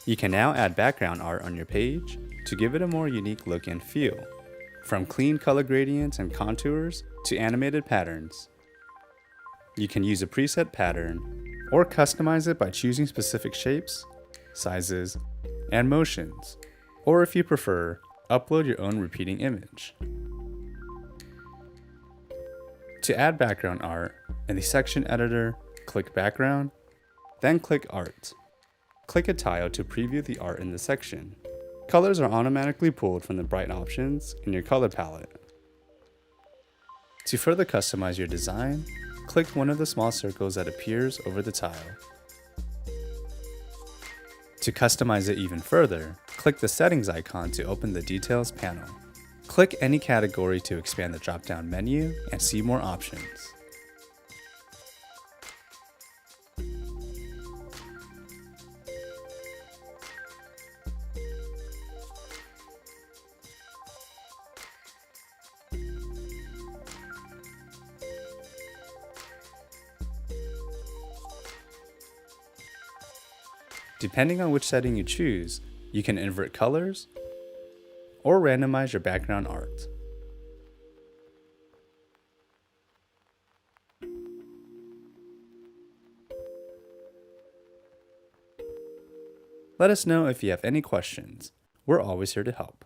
You can now add background art on your page to give it a more unique look and feel, from clean color gradients and contours to animated patterns. You can use a preset pattern or customize it by choosing specific shapes, sizes, and motions, or if you prefer, upload your own repeating image. To add background art, in the section editor, click Background, then click Art. Click a tile to preview the art in the section. Colors are automatically pulled from the bright options in your color palette. To further customize your design, click one of the small circles that appears over the tile. To customize it even further, click the settings icon to open the details panel. Click any category to expand the drop-down menu and see more options. Depending on which setting you choose, you can invert colors or randomize your background art. Let us know if you have any questions. We're always here to help.